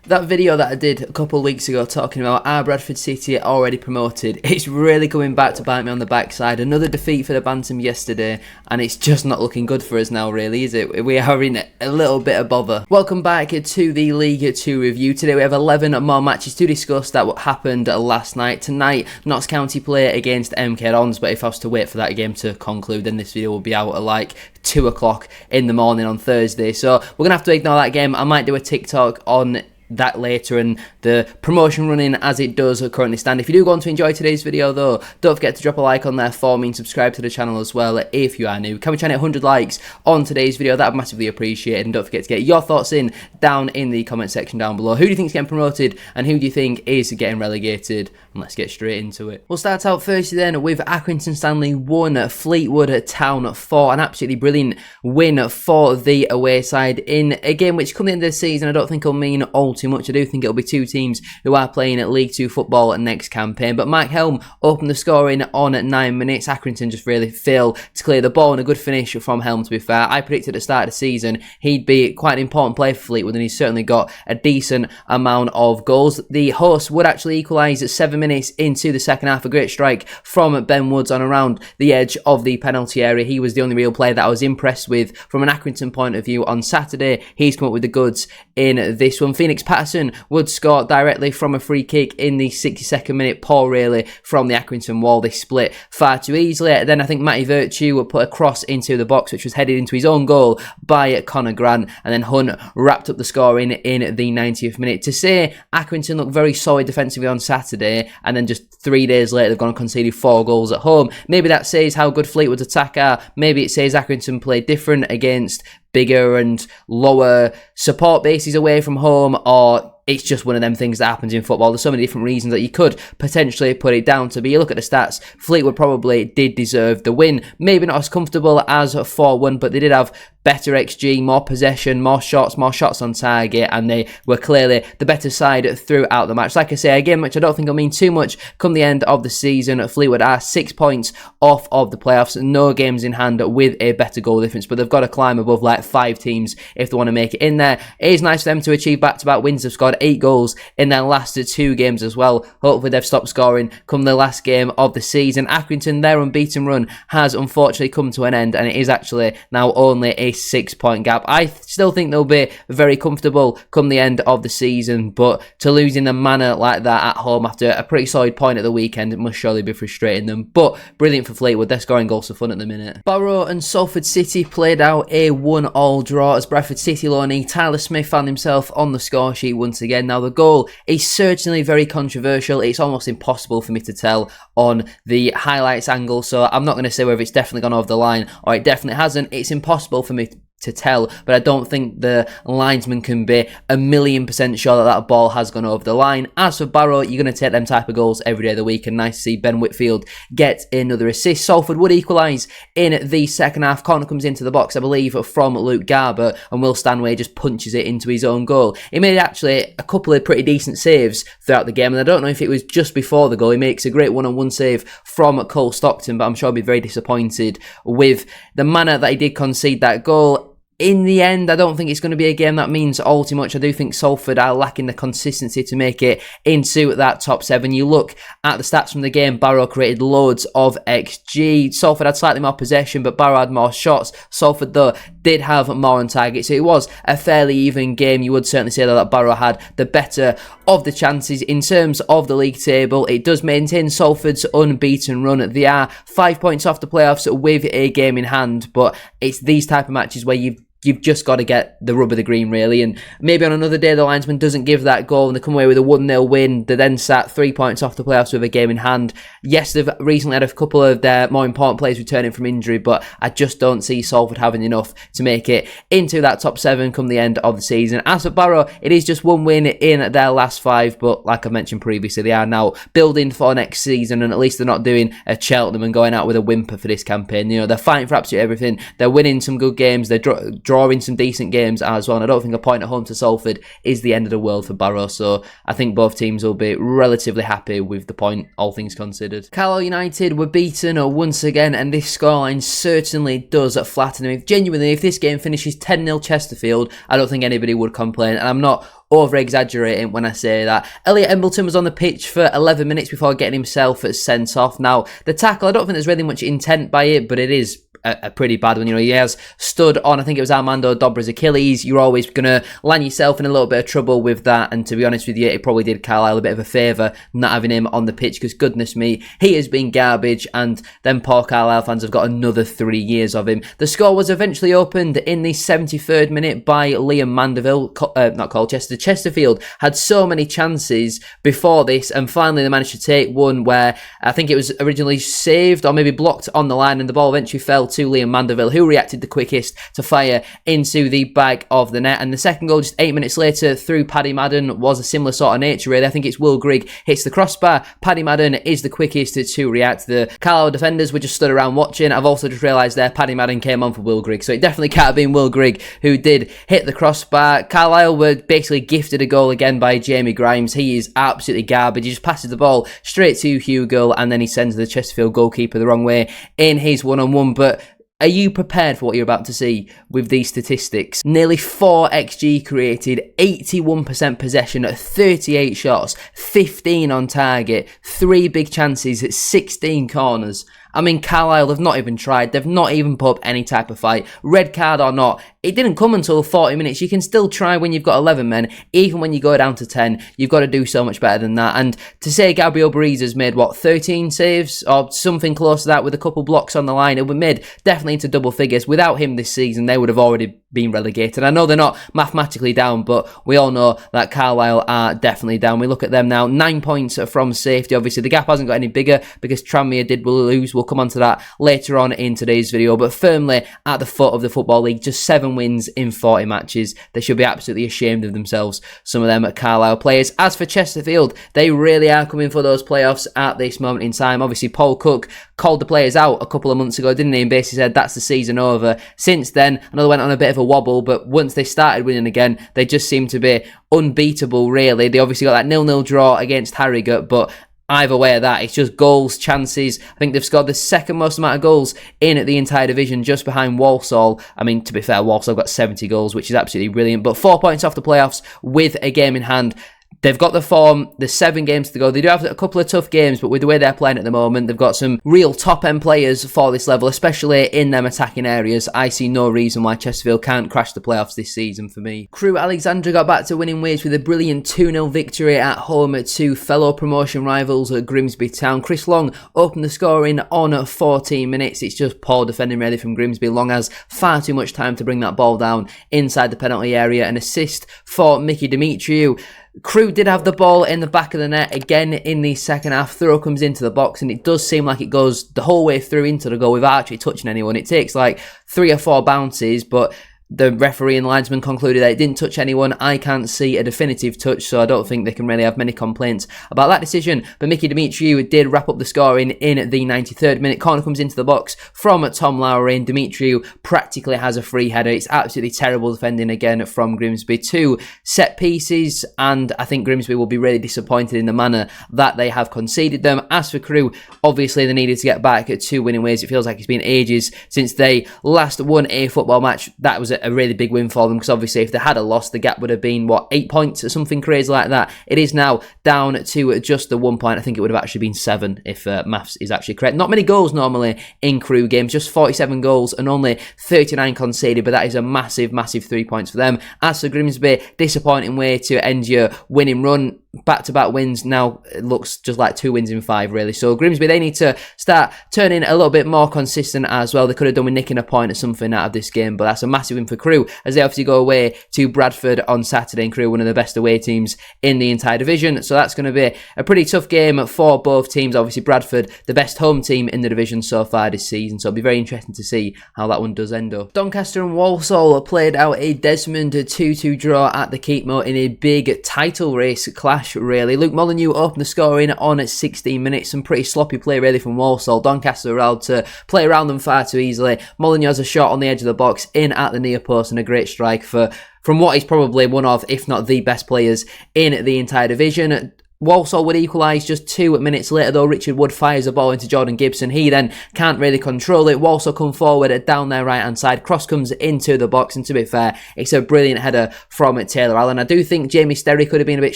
That video that I did a couple of weeks ago talking about are Bradford City already promoted, it's really coming back to bite me on the backside. Another defeat for the Bantam yesterday, and it's just not looking good for us now, really, is it? We are in a little bit of bother. Welcome back to the League 2 review. Today we have 11 more matches to discuss that happened last night. Tonight, Notts County play against MK Dons, but if I was to wait for that game to conclude, then this video will be out at like 2 o'clock in the morning on Thursday. So we're going to have to ignore that game. I might do a TikTok on that later and the promotion running as it does currently stand. If you do want to enjoy today's video though, don't forget to drop a like on there for me and subscribe to the channel as well if you are new. Can we try and hit 100 likes on today's video? That would massively appreciate it, and don't forget to get your thoughts in down in the comment section down below. Who do you think is getting promoted and who do you think is getting relegated? And let's get straight into it. We'll start out firstly then with Accrington Stanley 1, Fleetwood Town 4. An absolutely brilliant win for the away side in a game which come the end of the season I don't think will mean all too much. I do think it'll be two teams who are playing at League 2 football next campaign, but Mike Helm opened the scoring on 9 minutes. Accrington just really failed to clear the ball, and a good finish from Helm, to be fair. I predicted at the start of the season he'd be quite an important player for Fleetwood, and he's certainly got a decent amount of goals. The hosts would actually equalise at 7 minutes into the second half. A great strike from Ben Woods on around the edge of the penalty area. He was the only real player that I was impressed with from an Accrington point of view on Saturday. He's come up with the goods in this one. Phoenix Patterson would score directly from a free kick in the 62nd minute. Poor really from the Accrington wall. They split far too easily. Then I think Matty Virtue would put a cross into the box which was headed into his own goal by Conor Grant, and then Hunt wrapped up the scoring in the 90th minute. To say Accrington looked very solid defensively on Saturday and then just 3 days later they've gone and conceded 4 goals at home, maybe that says how good Fleetwood's attack are. Maybe it says Accrington played different against bigger and lower support bases away from home, or it's just one of them things that happens in football. There's so many different reasons that you could potentially put it down to, but you look at the stats, Fleetwood probably did deserve the win. Maybe not as comfortable as 4-1, but they did have better XG, more possession, more shots on target, and they were clearly the better side throughout the match. Like I say, a game which I don't think will mean too much come the end of the season. Fleetwood are 6 points off of the playoffs, no games in hand with a better goal difference, but they've got to climb above like 5 teams if they want to make it in there. It is nice for them to achieve back-to-back wins. They've scored 8 goals in their last 2 games as well. Hopefully they've stopped scoring come the last game of the season. Accrington, their unbeaten run has unfortunately come to an end, and it is actually now only a 6-point gap. I still think they'll be very comfortable come the end of the season, but to lose in the manner like that at home after a pretty solid point at the weekend, it must surely be frustrating them. But brilliant for Fleetwood, they're scoring goals for fun at the minute. Barrow and Salford City played out a 1-1 draw as Bradford City loanee Tyler Smith found himself on the score sheet once again. Now the goal is certainly very controversial. It's almost impossible for me to tell on the highlights angle, so I'm not going to say whether it's definitely gone over the line or it definitely hasn't. It's impossible for me to tell, but I don't think the linesman can be 1,000,000% sure that that ball has gone over the line. As for Barrow, you're going to take them type of goals every day of the week, and nice to see Ben Whitfield get another assist. Salford would equalise in the second half. Corner comes into the box, I believe, from Luke Garber, and Will Stanway just punches it into his own goal. He made actually a couple of pretty decent saves throughout the game, and I don't know if it was just before the goal. He makes a great one-on-one save from Cole Stockton, but I'm sure he'll be very disappointed with the manner that he did concede that goal. In the end, I don't think it's going to be a game that means all too much. I do think Salford are lacking the consistency to make it into that top 7. You look at the stats from the game, Barrow created loads of XG. Salford had slightly more possession, but Barrow had more shots. Salford, though, did have more on target, so it was a fairly even game. You would certainly say that Barrow had the better of the chances. In terms of the league table, it does maintain Salford's unbeaten run. They are 5 points off the playoffs with a game in hand, but it's these type of matches where you've just got to get the rub of the green, really. And maybe on another day the linesman doesn't give that goal and they come away with a 1-0 win. They then sat 3 points off the playoffs with a game in hand. Yes, they've recently had a couple of their more important players returning from injury, but I just don't see Salford having enough to make it into that top 7 come the end of the season. As for Barrow, it is just 1 win in their last 5, but like I mentioned previously, they are now building for next season, and at least they're not doing a Cheltenham and going out with a whimper for this campaign. You know, they're fighting for absolutely everything. They're winning some good games. They're drawing some decent games as well, and I don't think a point at home to Salford is the end of the world for Barrow, so I think both teams will be relatively happy with the point, all things considered. Carlisle United were beaten once again, and this scoreline certainly does flatten them. If this game finishes 10-0 Chesterfield, I don't think anybody would complain, and I'm not over-exaggerating when I say that. Elliot Embleton was on the pitch for 11 minutes before getting himself sent off. Now, the tackle, I don't think there's really much intent by it, but it is a pretty bad one. You know, he has stood on, I think it was Armando Dobra's Achilles. You're always going to land yourself in a little bit of trouble with that, and to be honest with you, it probably did Carlisle a bit of a favour not having him on the pitch, because goodness me, he has been garbage, and then poor Carlisle fans have got another 3 years of him. The score was eventually opened in the 73rd minute by Liam Mandeville. Not Colchester, Chesterfield had so many chances before this, and finally they managed to take one where I think it was originally saved or maybe blocked on the line, and the ball eventually fell to Liam Mandeville, who reacted the quickest to fire into the back of the net. And the second goal, just 8 minutes later, through Paddy Madden, was a similar sort of nature, really. I think it's Will Grigg hits the crossbar. Paddy Madden is the quickest to react. The Carlisle defenders were just stood around watching. I've also just realised there, Paddy Madden came on for Will Grigg, so it definitely can't have been Will Grigg who did hit the crossbar. Carlisle were basically gifted a goal again by Jamie Grimes. He is absolutely garbage. He just passes the ball straight to Hugo, and then he sends the Chesterfield goalkeeper the wrong way in his one-on-one. But are you prepared for what you're about to see with these statistics? Nearly 4 XG created, 81% possession at 38 shots, 15 on target, 3 big chances at 16 corners. I mean, Carlisle have not even tried. They've not even put up any type of fight. Red card or not, it didn't come until 40 minutes. You can still try when you've got 11 men. Even when you go down to 10, you've got to do so much better than that. And to say Gabriel Bariz has made, 13 saves or something close to that with a couple blocks on the line, it would made definitely into double figures. Without him this season, they would have already been relegated. I know they're not mathematically down, but we all know that Carlisle are definitely down. We look at them now, 9 points from safety. Obviously, the gap hasn't got any bigger because Tranmere did lose. We'll come on to that later on in today's video, but firmly at the foot of the Football League, just 7 wins in 40 matches. They should be absolutely ashamed of themselves, some of them Carlisle players. As for Chesterfield, they really are coming for those playoffs at this moment in time. Obviously, Paul Cook called the players out a couple of months ago, didn't he? And basically said that's the season over. Since then, I know they went on a bit of a wobble, but once they started winning again, they just seem to be unbeatable, really. They obviously got that 0-0 draw against Harrogate, but either way of that, it's just goals, chances. I think they've scored the second most amount of goals in the entire division, just behind Walsall. I mean, to be fair, Walsall got 70 goals, which is absolutely brilliant. But 4 points off the playoffs with a game in hand. They've got the form, there's 7 games to go. They do have a couple of tough games, but with the way they're playing at the moment, they've got some real top-end players for this level, especially in them attacking areas. I see no reason why Chesterfield can't crash the playoffs this season for me. Crewe Alexandra got back to winning ways with a brilliant 2-0 victory at home to fellow promotion rivals at Grimsby Town. Chris Long opened the scoring on 14 minutes. It's just poor defending really from Grimsby. Long has far too much time to bring that ball down inside the penalty area. An assist for Mickey Demetriou. Crewe did have the ball in the back of the net again in the second half. Throw comes into the box, and it does seem like it goes the whole way through into the goal without actually touching anyone. It takes like 3 or 4 bounces, but the referee and linesman concluded that it didn't touch anyone. I can't see a definitive touch, so I don't think they can really have many complaints about that decision. But Mickey Demetriou did wrap up the scoring in the 93rd minute. Corner comes into the box from Tom Lowry, and Demetriou practically has a free header. It's absolutely terrible defending again from Grimsby. 2 set pieces, and I think Grimsby will be really disappointed in the manner that they have conceded them. As for Crewe, obviously they needed to get back at 2 winning ways. It feels like it's been ages since they last won a football match. That was a really big win for them, because obviously if they had a loss, the gap would have been 8 points or something crazy like that. It is now down to just the 1 point. I think it would have actually been 7 if maths is actually correct. Not many goals normally in Crewe games, just 47 goals and only 39 conceded, but that is a massive 3 points for them. As for Grimsby, disappointing way to end your winning run. Back-to-back wins now, it looks just like 2 wins in 5 really. So Grimsby, they need to start turning a little bit more consistent as well. They could have done with nicking a point or something out of this game, but that's a massive win for Crewe as they obviously go away to Bradford on Saturday, and Crewe one of the best away teams in the entire division. So that's going to be a pretty tough game for both teams. Obviously Bradford, the best home team in the division so far this season, so it'll be very interesting to see how that one does end up. Doncaster and Walsall played out a Desmond 2-2 draw at the Keepmoat in a big title race clash really. Luke Molyneux opened the scoring on 16 minutes. Some pretty sloppy play really from Walsall. Doncaster were allowed to play around them far too easily. Molyneux has a shot on the edge of the box in at the near post, and a great strike from what is probably one of, if not the best players in the entire division. Walsall would equalise just 2 minutes later, though. Richard Wood fires a ball into Jordan Gibson. He then can't really control it. Walsall come forward down their right-hand side. Cross comes into the box, and to be fair, it's a brilliant header from Taylor Allen. I do think Jamie Sterry could have been a bit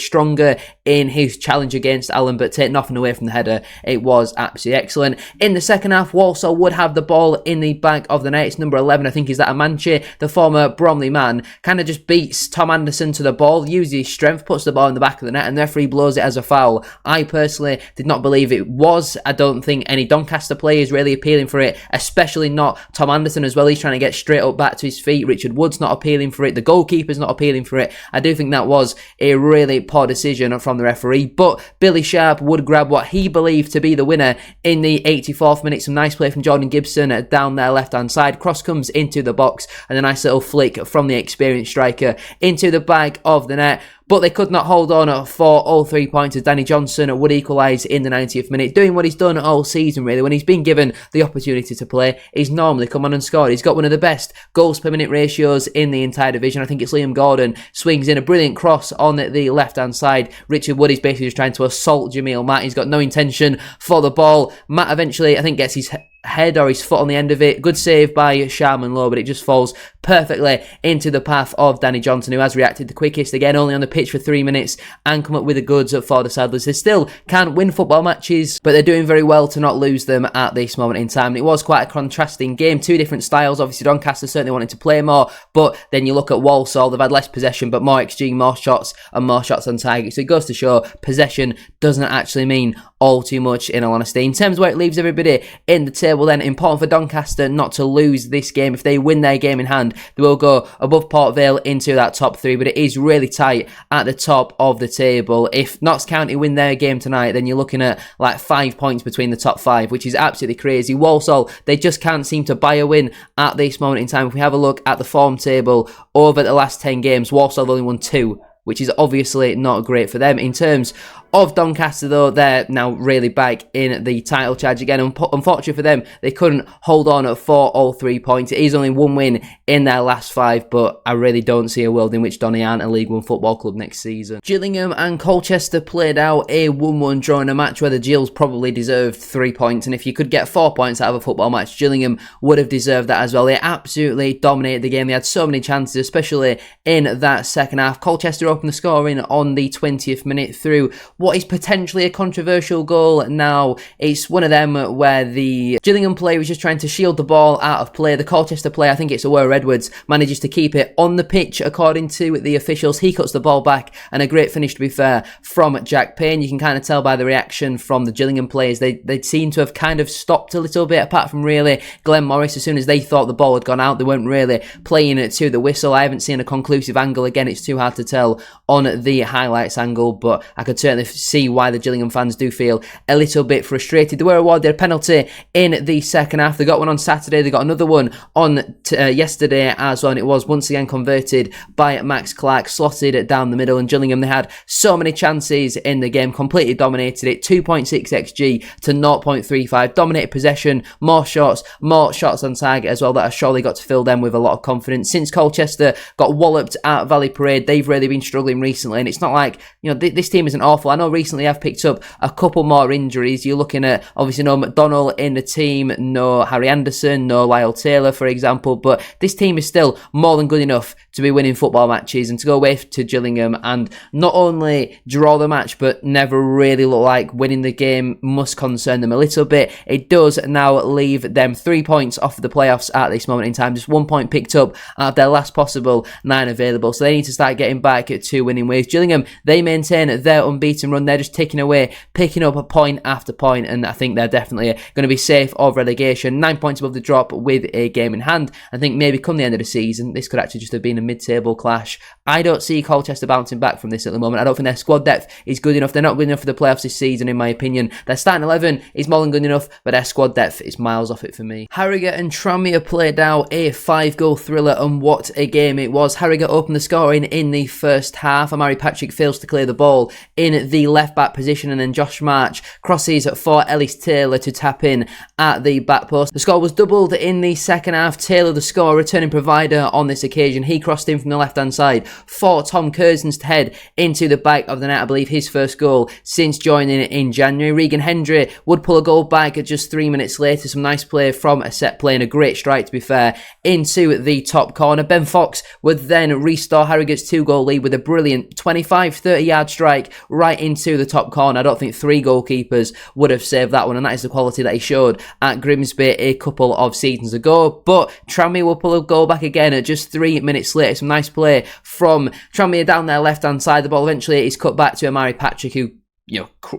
stronger in his challenge against Allen, but take nothing away from the header, it was absolutely excellent. In the second half, Walsall would have the ball in the back of the net. It's number 11, I think, is that Amanche, the former Bromley man, kind of just beats Tom Anderson to the ball, uses his strength, puts the ball in the back of the net, and the referee blows it as a foul. I personally did not believe it was. I don't think any Doncaster player is really appealing for it, especially not Tom Anderson as well. He's trying to get straight up back to his feet. Richard Wood's not appealing for it. The goalkeeper's not appealing for it. I do think that was a really poor decision from the referee, but Billy Sharp would grab what he believed to be the winner in the 84th minute. Some nice play from Jordan Gibson down their left-hand side. Cross comes into the box, and a nice little flick from the experienced striker into the back of the net. But they could not hold on for all 3 points, as Danny Johnson would equalise in the 90th minute, doing what he's done all season really. When he's been given the opportunity to play, he's normally come on and scored. He's got one of the best goals per minute ratios in the entire division. I think it's Liam Gordon swings in a brilliant cross on the left-hand side. Richard Wood is basically just trying to assault Jamil Matt. He's got no intention for the ball. Matt eventually, I think, gets his head or his foot on the end of it. Good save by Sharman Lowe, but it just falls perfectly into the path of Danny Johnson, who has reacted the quickest, again only on the pitch for 3 minutes, and come up with the goods for the Saddlers. They still can't win football matches, but they're doing very well to not lose them at this moment in time. And it was quite a contrasting game, two different styles. Obviously Doncaster certainly wanted to play more, but then you look at Walsall, they've had less possession but more XG, more shots and more shots on target. So it goes to show possession doesn't actually mean all too much, in all honesty. In terms of where it leaves everybody in the table, then important for Doncaster not to lose this game. If they win their game in hand, they will go above Port Vale into that top three, but it is really tight at the top of the table. If Notts County win their game tonight, then you're looking at like 5 points between the top five, which is absolutely crazy. Walsall, they just can't seem to buy a win at this moment in time. If we have a look at the form table over the last 10 games, Walsall only won 2, which is obviously not great for them. In terms of Doncaster, though, they're now really back in the title charge again. Unfortunately for them, they couldn't hold on for all 3 points. It is only one win in their last 5, but I really don't see a world in which Donny aren't a League One football club next season. Gillingham and Colchester played out a 1-1 draw in a match where the Gills probably deserved 3 points, and if you could get 4 points out of a football match, Gillingham would have deserved that as well. They absolutely dominated the game. They had so many chances, especially in that second half. Colchester opened the scoring on the 20th minute through what is potentially a controversial goal. Now, it's one of them where the Gillingham player was just trying to shield the ball out of play. The Colchester player, I think it's Aware Edwards, manages to keep it on the pitch according to the officials. He cuts the ball back, and a great finish, to be fair, from Jack Payne. You can kind of tell by the reaction from the Gillingham players. They seem to have kind of stopped a little bit, apart from really Glenn Morris. As soon as they thought the ball had gone out, they weren't really playing it to the whistle. I haven't seen a conclusive angle. Again, it's too hard to tell on the highlights angle, but I could certainly see why the Gillingham fans do feel a little bit frustrated. They were awarded a penalty in the second half. They got one on Saturday, they got another one on yesterday as well, and it was once again converted by Max Clark, slotted down the middle. And Gillingham, they had so many chances in the game, completely dominated it. 2.6 XG to 0.35, dominated possession, more shots on target as well, that I surely got to fill them with a lot of confidence. Since Colchester got walloped at Valley Parade, they've really been struggling recently, and it's not like, you know, this team isn't awful. I know recently I've picked up a couple more injuries. You're looking at, obviously, no McDonnell in the team, no Harry Anderson, no Lyle Taylor, for example, but this team is still more than good enough to be winning football matches, and to go away to Gillingham and not only draw the match but never really look like winning the game must concern them a little bit. It does now leave them 3 points off of the playoffs at this moment in time, just 1 point picked up out of their last possible 9 available, so they need to start getting back at 2 winning ways. Gillingham, they maintain their unbeaten run. They're just ticking away, picking up a point after point, and I think they're definitely going to be safe of relegation. 9 points above the drop with a game in hand. I think maybe come the end of the season, this could actually just have been a mid-table clash. I don't see Colchester bouncing back from this at the moment. I don't think their squad depth is good enough. They're not good enough for the playoffs this season, in my opinion. Their starting 11 is more than good enough, but their squad depth is miles off it for me. Harrogate and Tranmere played out a 5-goal thriller, and what a game it was. Harrogate opened the scoring in the first first half. Amari Patrick fails to clear the ball in the left-back position, and then Josh March crosses for Ellis Taylor to tap in at the back post. The score was doubled in the second half. Taylor, the score, returning provider on this occasion. He crossed in from the left-hand side for Tom Curzon's to head into the back of the net. I believe his first goal since joining in January. Regan Hendry would pull a goal back at just 3 minutes later. Some nice play from a set play and a great strike, to be fair, into the top corner. Ben Fox would then restore Harrogate's 2-goal lead with a brilliant 25-30 yard strike right into the top corner. I don't think 3 goalkeepers would have saved that one, and that is the quality that he showed at Grimsby a couple of seasons ago. But Tranmere will pull a goal back again at just 3 minutes later. Some nice play from Tranmere down their left-hand side. The ball eventually is cut back to Amari Patrick, who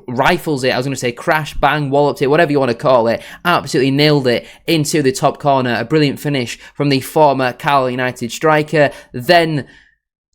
rifles it. I was going to say crash, bang, walloped it, whatever you want to call it. Absolutely nailed it into the top corner. A brilliant finish from the former Carlisle United striker. Then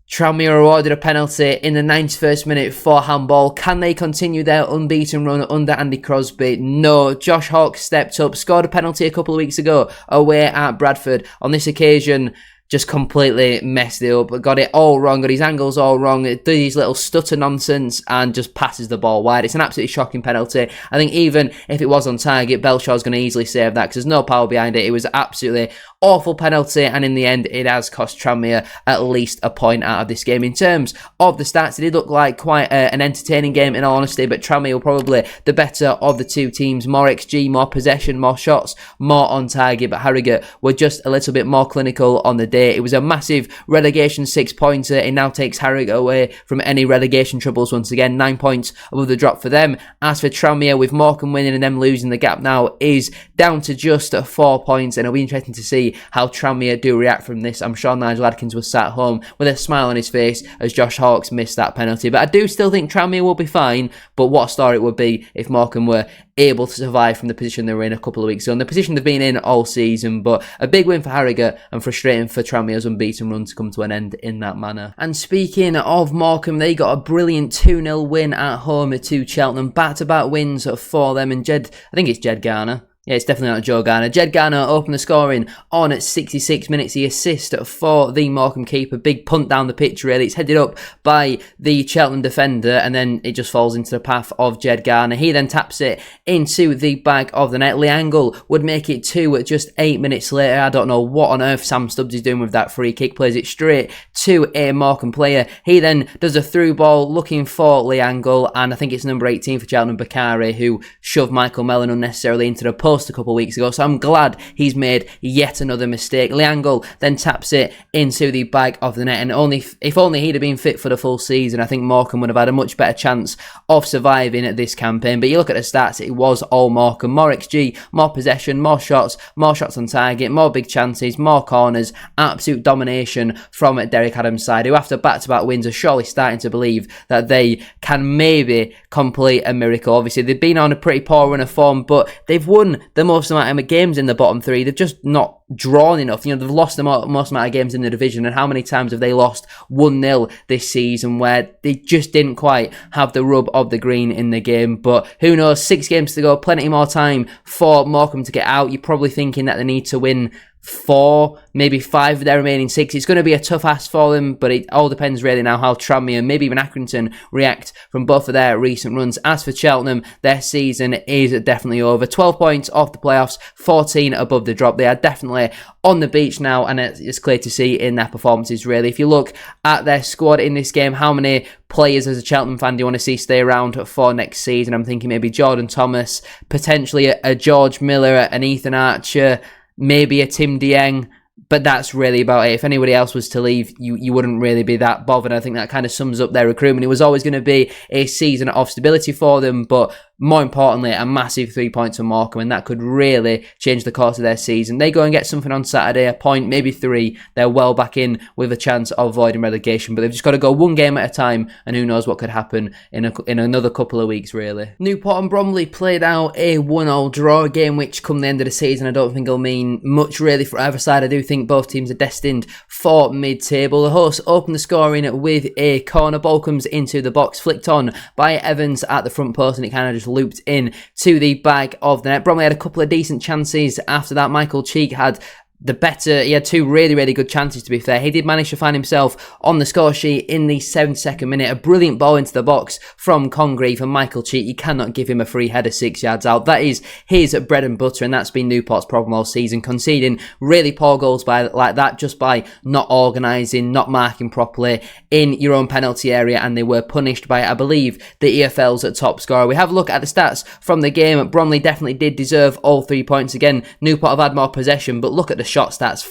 Tranmere awarded a penalty in the 91st minute for handball. Can they continue their unbeaten run under Andy Crosby? No. Josh Hawkes stepped up, scored a penalty a couple of weeks ago away at Bradford. On this occasion, just completely messed it up, got it all wrong, got his angles all wrong, did his little stutter nonsense and just passes the ball wide. It's an absolutely shocking penalty. I think even if it was on target, Belshaw's going to easily save that because there's no power behind it. It was absolutely awful penalty, and in the end it has cost Tranmere at least a point out of this game. In terms of the stats, it did look like quite an entertaining game in all honesty, but Tranmere were probably the better of the two teams. More XG, more possession, more shots, more on target, but Harrogate were just a little bit more clinical on the day. It was a massive relegation 6-pointer. It now takes Harrogate away from any relegation troubles once again. 9 points above the drop for them. As for Tranmere, with Morecambe winning and them losing, the gap now is down to just 4 points, and it'll be interesting to see how Tranmere do react from this. I'm sure Nigel Adkins was sat home with a smile on his face as Josh Hawkes missed that penalty. But I do still think Tranmere will be fine, but what a story it would be if Morecambe were able to survive from the position they were in a couple of weeks ago, and the position they've been in all season. But a big win for Harrogate and frustrating for Tranmere's unbeaten run to come to an end in that manner. And speaking of Morecambe, they got a brilliant 2-0 win at home to Cheltenham. Back-to-back wins for them, and I think it's Jed Garner. Yeah, it's definitely not Joe Garner. Jed Garner opened the scoring on at 66 minutes. The assist for the Morecambe keeper. Big punt down the pitch, really. It's headed up by the Cheltenham defender, and then it just falls into the path of Jed Garner. He then taps it into the back of the net. Liangle would make it 2 at just 8 minutes later. I don't know what on earth Sam Stubbs is doing with that free kick. Plays it straight to a Morecambe player. He then does a through ball looking for Liangle, and I think it's number 18 for Cheltenham, Bakari, who shoved Michael Mellon unnecessarily into the post a couple of weeks ago, so I'm glad he's made yet another mistake. Liangle then taps it into the back of the net, and if only he'd have been fit for the full season, I think Morecambe would have had a much better chance of surviving at this campaign. But you look at the stats, it was all Morecambe. More XG, more possession, more shots on target, more big chances, more corners, absolute domination from Derek Adams' side, who after back-to-back wins are surely starting to believe that they can maybe complete a miracle. Obviously, they've been on a pretty poor run of form, but they've won the most amount of games in the bottom three. They've just not drawn enough. They've lost the most amount of games in the division, and how many times have they lost 1-0 this season where they just didn't quite have the rub of the green in the game? But who knows, 6 games to go, plenty more time for Morecambe to get out. You're probably thinking that they need to win 4, maybe 5 of their remaining 6. It's going to be a tough ask for them, but it all depends really now how Tranmere and maybe even Accrington react from both of their recent runs. As for Cheltenham, their season is definitely over. 12 points off the playoffs, 14 above the drop. They are definitely on the beach now, and it's clear to see in their performances really. If you look at their squad in this game, how many players as a Cheltenham fan do you want to see stay around for next season? I'm thinking maybe Jordan Thomas, potentially a George Miller, an Ethan Archer, maybe a Tim Dieng, but that's really about it. If anybody else was to leave, you wouldn't really be that bothered. I think that kind of sums up their recruitment. It was always going to be a season of stability for them, but more importantly, a massive 3 points for Morecambe, and that could really change the course of their season. They go and get something on Saturday, a point, maybe 3. They're well back in with a chance of avoiding relegation, but they've just got to go one game at a time, and who knows what could happen in another couple of weeks, really. Newport and Bromley played out a 1-1 draw, game which, come the end of the season, I don't think will mean much really for either side. I do think both teams are destined for mid-table. The hosts opened the scoring with a corner. Ball comes into the box, flicked on by Evans at the front post, and it kind of just looped in to the back of the net. Bromley had a couple of decent chances after that. Michael Cheek had the better. He had two really, really good chances, to be fair. He did manage to find himself on the score sheet in the 72nd minute. A brilliant ball into the box from Congreve, and Michael Cheek, you cannot give him a free header 6 yards out. That is his bread and butter, and that's been Newport's problem all season, conceding really poor goals like that, just by not organising, not marking properly in your own penalty area, and they were punished by, I believe, the EFL's top scorer. We have a look at the stats from the game. Bromley definitely did deserve all 3 points. Again, Newport have had more possession, but look at the shot stats,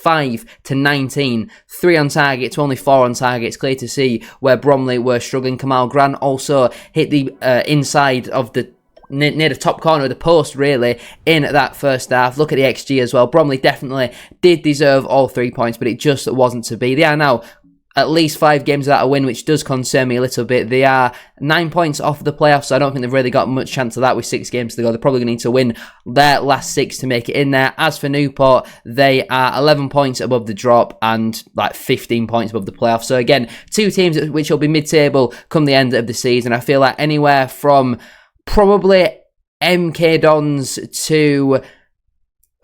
5-19, 3 on target to only 4 on target. It's clear to see where Bromley were struggling. Kamal Grant also hit the inside of the near the top corner of the post, really, in that first half. Look at the XG as well. Bromley definitely did deserve all 3 points, but it just wasn't to be. They are now at least 5 games without a win, which does concern me a little bit. They are 9 points off the playoffs, so I don't think they've really got much chance of that with 6 games to go. They're probably going to need to win their last 6 to make it in there. As for Newport, they are 11 points above the drop and like 15 points above the playoffs. So again, 2 teams which will be mid-table come the end of the season. I feel like anywhere from probably MK Dons to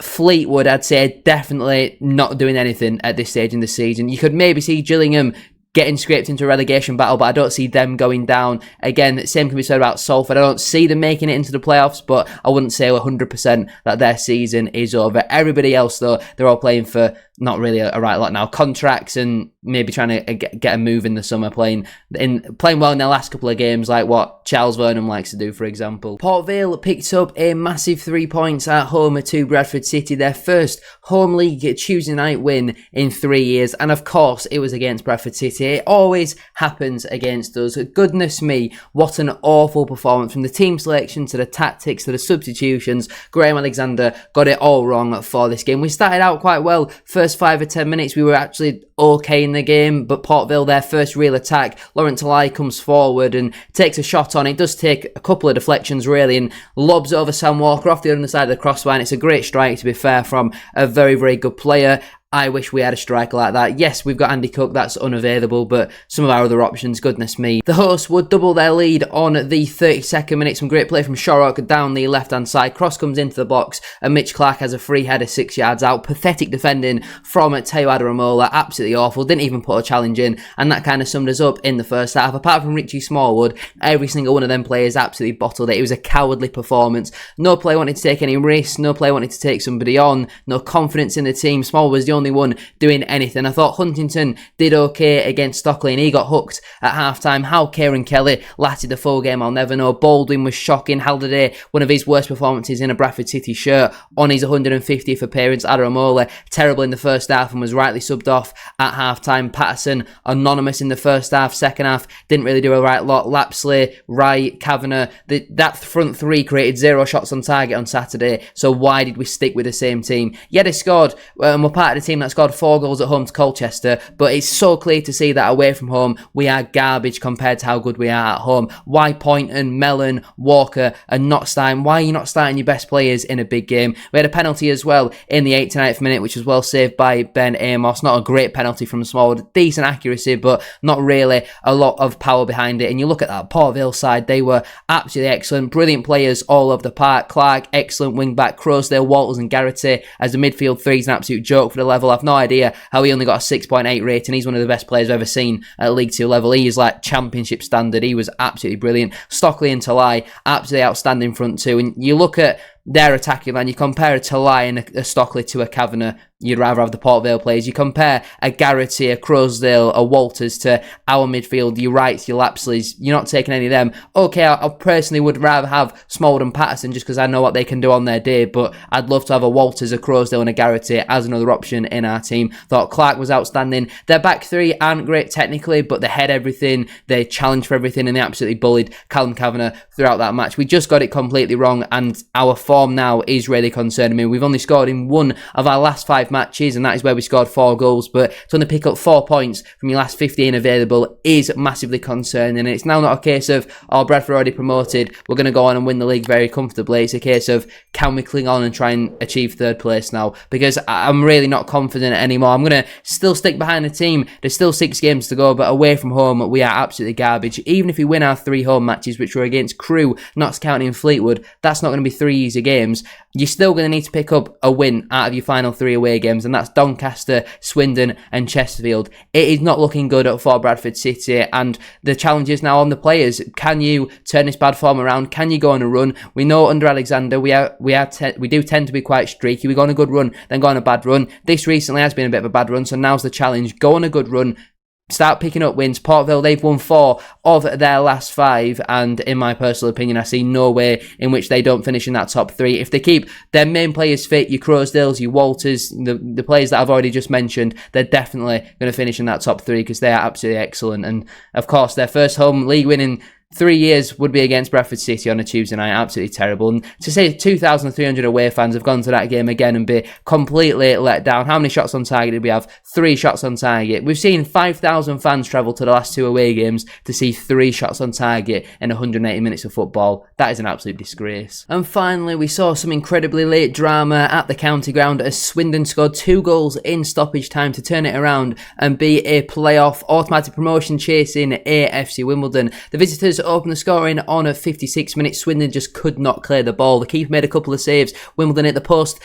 Fleetwood, I'd say, definitely not doing anything at this stage in the season. You could maybe see Gillingham getting scraped into a relegation battle, but I don't see them going down. Again, same can be said about Salford. I don't see them making it into the playoffs, but I wouldn't say 100% that their season is over. Everybody else, though, they're all playing for not really a right lot now. Contracts and maybe trying to get a move in the summer, playing well in their last couple of games, like what Charles Vernham likes to do, for example. Port Vale picked up a massive 3 points at home to Bradford City, their first home league Tuesday night win in 3 years, and of course it was against Bradford City. It always happens against us. Goodness me, what an awful performance, from the team selection to the tactics to the substitutions. Graham Alexander got it all wrong for this game. We started out quite well. First 5 or 10 minutes we were actually okay in the game, but Port Vale, their first real attack, Laurent Talai comes forward and takes a shot on. It does take a couple of deflections really, and lobs over Sam Walker off the other side of the crossbar. It's a great strike, to be fair, from a very, very good player. I wish we had a striker like that. Yes, we've got Andy Cook, that's unavailable, but some of our other options, goodness me. The hosts would double their lead on the 32nd minute. Some great play from Shorrock down the left-hand side. Cross comes into the box, and Mitch Clark has a free header 6 yards out. Pathetic defending from Teo Adaramola. Absolutely awful. Didn't even put a challenge in, and that kind of summed us up in the first half. Apart from Richie Smallwood, every single one of them players absolutely bottled it. It was a cowardly performance. No player wanted to take any risks. No player wanted to take somebody on. No confidence in the team. Smallwood was the only one doing anything. I thought Huntington did okay against Stockley, and he got hooked at half-time. How Kieran Kelly lasted the full game, I'll never know. Baldwin was shocking. Halliday, one of his worst performances in a Bradford City shirt on his 150th appearance. Adaramola, terrible in the first half and was rightly subbed off at half-time. Patterson, anonymous in the first half. Second half, didn't really do a right lot. Lapsley, Wright, Kavanagh, that front three created 0 shots on target on Saturday, so why did we stick with the same team? Yeah, they scored, and we're part of the team that scored 4 goals at home to Colchester, but it's so clear to see that away from home we are garbage compared to how good we are at home. Why Poynton, Mellon, Walker and not starting? Why are you not starting your best players in a big game? We had a penalty as well in the 89th minute, which was well saved by Ben Amos. Not a great penalty from Smallwood, decent accuracy, but not really a lot of power behind it. And you look at that Port Vale side, they were absolutely excellent, brilliant players all over the park. Clark, excellent wing back. Croasdale, Walters and Garrity as a midfield three is an absolute joke for the level. I've no idea how he only got a 6.8 rating. He's one of the best players I've ever seen at League 2 level. He is like championship standard. He was absolutely brilliant. Stockley and Talai, absolutely outstanding front two. And you look at their attacking line, you compare a Talai and a Stockley to a Kavanagh, you'd rather have the Port Vale players. You compare a Garrity, a Croasdale, a Walters to our midfield, your Wrights, your Lapsleys, you're not taking any of them. Okay, I personally would rather have Smallwood and Patterson just because I know what they can do on their day, but I'd love to have a Walters, a Croasdale and a Garrity as another option in our team. Thought Clark was outstanding. Their back three aren't great technically, but they head everything, they challenge for everything, and they absolutely bullied Callum Kavanagh throughout that match. We just got it completely wrong, and our form now is really concerning me. We've only scored in one of our last 5 matches, and that is where we scored 4 goals, but to only pick up 4 points from your last 15 available is massively concerning. And it's now not a case of, oh, Bradford already promoted, we're going to go on and win the league very comfortably. It's a case of, can we cling on and try and achieve 3rd place now? Because I'm really not confident anymore. I'm going to still stick behind the team. There's still 6 games to go, but away from home we are absolutely garbage. Even if we win our 3 home matches, which were against Crewe, not counting Fleetwood, that's not going to be 3 easy games. You're still going to need to pick up a win out of your final 3 away away games, and that's Doncaster, Swindon and Chesterfield. It is not looking good for Bradford City, and the challenge is now on the players. Can you turn this bad form around? Can you go on a run? We know under Alexander we do tend to be quite streaky. We go on a good run, then go on a bad run. This recently has been a bit of a bad run, so now's the challenge. Go on a good run, start picking up wins. Port Vale, they've won 4 of their last 5, and in my personal opinion, I see no way in which they don't finish in that top 3. If they keep their main players fit, your Croasdales, your Walters, the players that I've already just mentioned, they're definitely going to finish in that top 3 because they are absolutely excellent. And of course, their first home league win in 3 years would be against Bradford City on a Tuesday night. Absolutely terrible. And to say 2,300 away fans have gone to that game again and be completely let down. How many shots on target did we have? 3 shots on target. We've seen 5,000 fans travel to the last 2 away games to see 3 shots on target in 180 minutes of football. That is an absolute disgrace. And finally, we saw some incredibly late drama at the county ground as Swindon scored 2 goals in stoppage time to turn it around and be a playoff automatic promotion chasing AFC Wimbledon. The visitors opened the scoring on a 56 minutes. Swindon just could not clear the ball. The keeper made a couple of saves. Wimbledon hit the post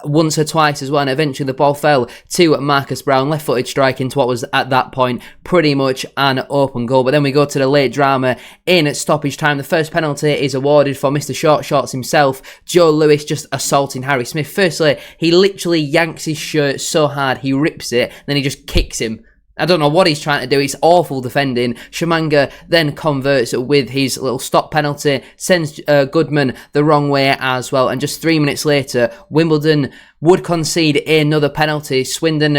once or twice as well, and eventually the ball fell to Marcus Brown, left-footed strike into what was at that point pretty much an open goal. But then we go to the late drama in stoppage time. The first penalty is awarded for Mr. Short Shorts himself, Joe Lewis, just assaulting Harry Smith. Firstly, he literally yanks his shirt so hard he rips it, then he just kicks him. I don't know what he's trying to do. It's awful defending. Shamanga then converts with his little stop penalty, sends Goodman the wrong way as well. And just 3 minutes later, Wimbledon would concede another penalty. Swindon,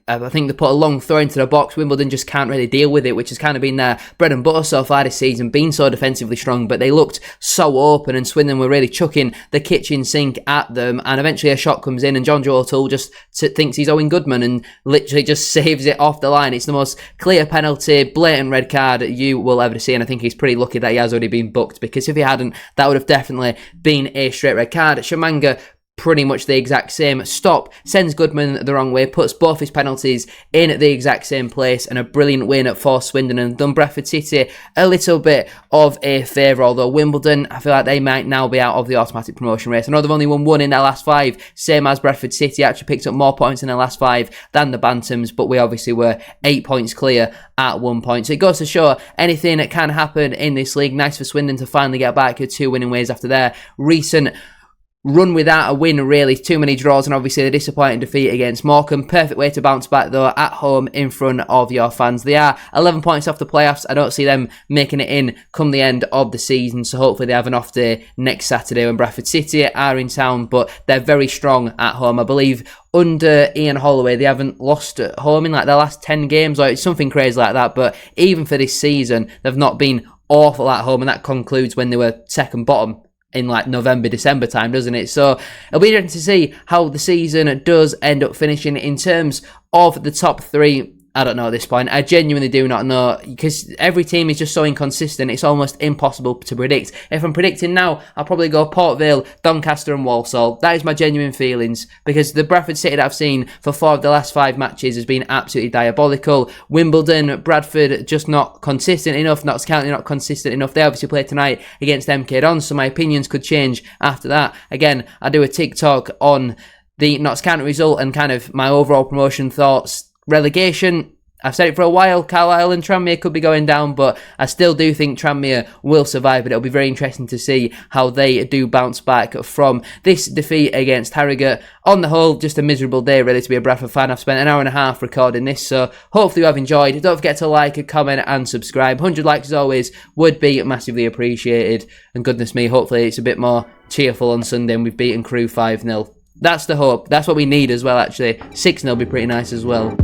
I think they put a long throw into the box. Wimbledon just can't really deal with it, which has kind of been their bread and butter so far this season, being so defensively strong, but they looked so open and Swindon were really chucking the kitchen sink at them, and eventually a shot comes in and John Joe O'Toole just thinks he's Owen Goodman and literally just saves it off the line. It's the most clear penalty, blatant red card you will ever see, and I think he's pretty lucky that he has already been booked, because if he hadn't, that would have definitely been a straight red card. Shamanga, pretty much the exact same stop, sends Goodman the wrong way, puts both his penalties in the exact same place, and a brilliant win for Swindon and done Bradford City a little bit of a favour, although Wimbledon, I feel like they might now be out of the automatic promotion race. I know they've only won 1 in their last 5, same as Bradford City, actually picked up more points in their last 5 than the Bantams, but we obviously were 8 points clear at 1 point. So it goes to show anything that can happen in this league. Nice for Swindon to finally get back to 2 winning ways after their recent run without a win, really. Too many draws, and obviously the disappointing defeat against Morecambe. Perfect way to bounce back though, at home in front of your fans. They are 11 points off the playoffs. I don't see them making it in come the end of the season, so hopefully they have an off day next Saturday when Bradford City are in town, but they're very strong at home. I believe under Ian Holloway they haven't lost at home in like their last 10 games, or it's something crazy like that, but even for this season they've not been awful at home, and that concludes when they were second bottom in like November, December time, doesn't it? So it'll be interesting to see how the season does end up finishing. In terms of the top 3, I don't know at this point. I genuinely do not know, because every team is just so inconsistent, it's almost impossible to predict. If I'm predicting now, I'll probably go Port Vale, Doncaster and Walsall. That is my genuine feelings, because the Bradford City that I've seen for 4 of the last 5 matches has been absolutely diabolical. Wimbledon, Bradford, just not consistent enough. Notts County, not consistent enough. They obviously play tonight against MK Dons, so my opinions could change after that. Again, I do a TikTok on the Notts County result and kind of my overall promotion thoughts. Relegation, I've said it for a while, Carlisle and Tranmere could be going down, but I still do think Tranmere will survive, but it'll be very interesting to see how they do bounce back from this defeat against Harrogate. On the whole, just a miserable day really to be a Bradford fan. I've spent an hour and a half recording this, so hopefully you have enjoyed. Don't forget to like, comment and subscribe. 100 likes as always would be massively appreciated, and goodness me, hopefully it's a bit more cheerful on Sunday and we've beaten Crewe 5-0. That's the hope. That's what we need as well, actually. 6-0 would be pretty nice as well.